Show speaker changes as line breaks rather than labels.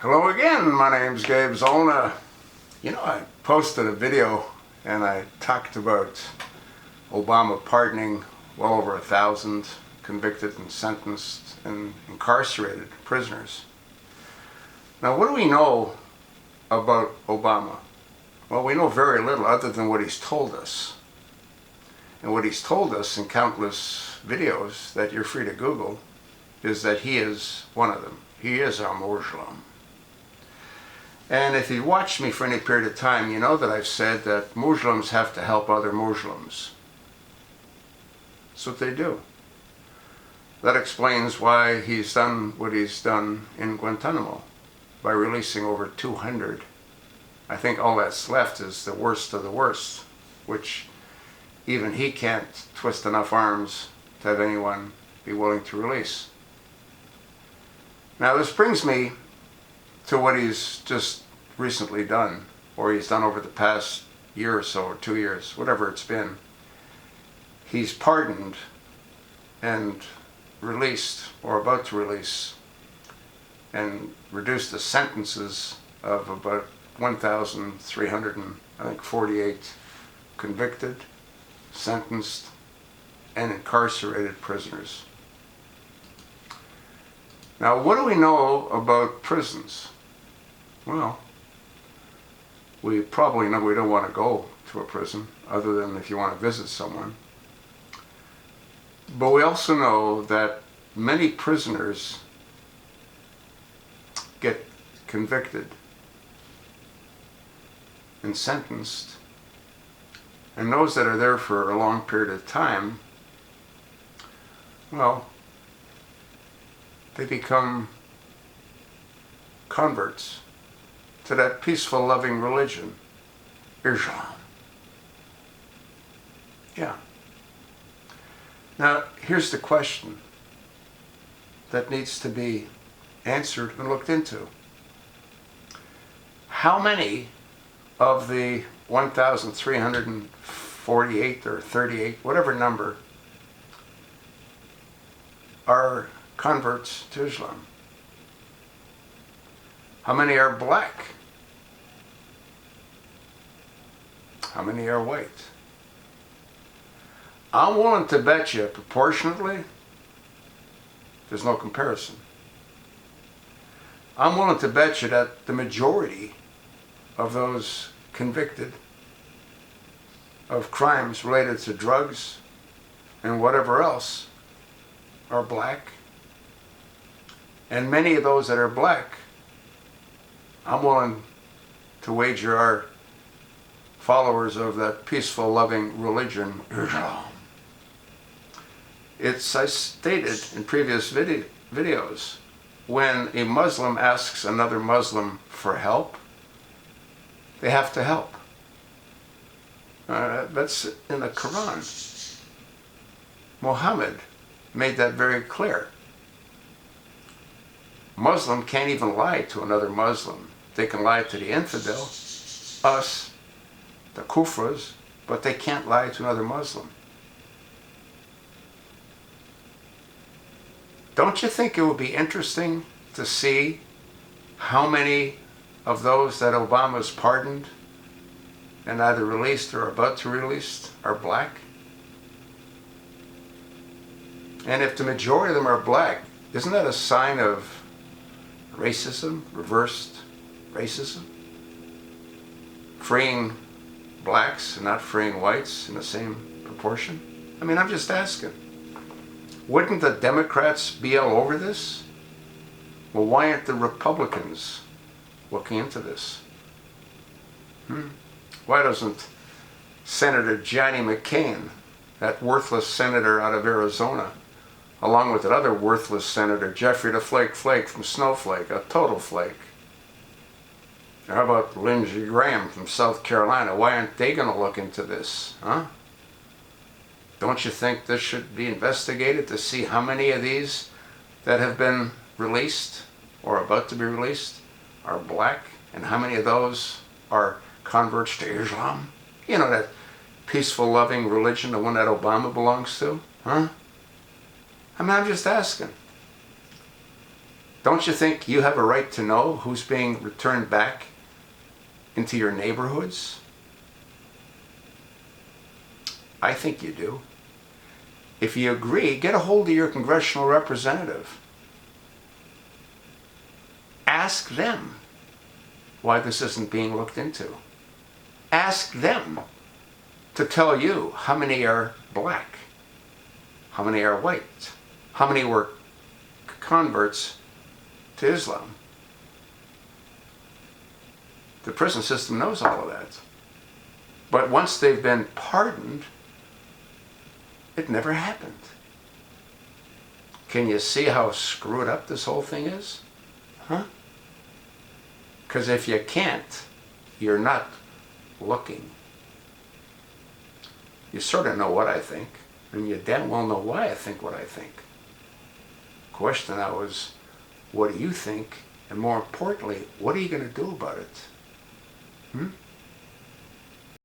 Hello again, my name's Gabe Zollner. I posted a video and I talked about Obama pardoning well over 1,000 convicted and sentenced and incarcerated prisoners. Now, what do we know about Obama? Well, we know very little other than what he's told us. And what he's told us in countless videos that you're free to Google is that he is one of them. He is a Muslim. And if you watched me for any period of time, you know that I've said that Muslims have to help other Muslims. That's what they do. That explains why he's done what he's done in Guantanamo by releasing over 200. I think all that's left is the worst of the worst, which even he can't twist enough arms to have anyone be willing to release. Now this brings me to what he's just recently done, or he's done over the past year or so, or 2 years, whatever it's been. He's pardoned and released, or about to release, and reduced the sentences of about 1,348 convicted, sentenced, and incarcerated prisoners. Now, what do we know about prisons? Well, we probably know we don't want to go to a prison, other than if you want to visit someone. But we also know that many prisoners get convicted and sentenced, and those that are there for a long period of time, well, they become converts to that peaceful, loving religion, Islam. Yeah. Now, here's the question that needs to be answered and looked into. How many of the 1,348 or 38, whatever number, are converts to Islam? How many are black? How many are white? I'm willing to bet you proportionately, there's no comparison. I'm willing to bet you that the majority of those convicted of crimes related to drugs and whatever else are black. And many of those that are black, I'm willing to wager are followers of that peaceful, loving religion, Islam. It's, I stated in previous videos, when a Muslim asks another Muslim for help, they have to help. That's in the Quran. Muhammad made that very clear. Muslim can't even lie to another Muslim. They can lie to the infidel, us, the Kufras, but they can't lie to another Muslim. Don't you think it would be interesting to see how many of those that Obama's pardoned and either released or about to release are black? And if the majority of them are black, isn't that a sign of racism, reversed racism? Freeing blacks and not freeing whites in the same proportion? I mean, I'm just asking. Wouldn't the Democrats be all over this? Well, why aren't the Republicans looking into this? Why doesn't Senator Johnny McCain, that worthless senator out of Arizona, along with that other worthless senator, Jeffrey the Flake Flake from Snowflake, a total flake? Or how about Lindsey Graham from South Carolina? Why aren't they going to look into this, huh? Don't you think this should be investigated to see how many of these that have been released or about to be released are black, and how many of those are converts to Islam? You know, that peaceful, loving religion, the one that Obama belongs to, huh? I mean, I'm just asking. Don't you think you have a right to know who's being returned back into your neighborhoods? I think you do. If you agree, get a hold of your congressional representative. Ask them why this isn't being looked into. Ask them to tell you how many are black, how many are white, how many were converts to Islam. The prison system knows all of that. But once they've been pardoned, it never happened. Can you see how screwed up this whole thing is? Huh? Because if you can't, you're not looking. You sort of know what I think, and you damn well know why I think what I think. The question now is, what do you think? And more importantly, what are you going to do about it?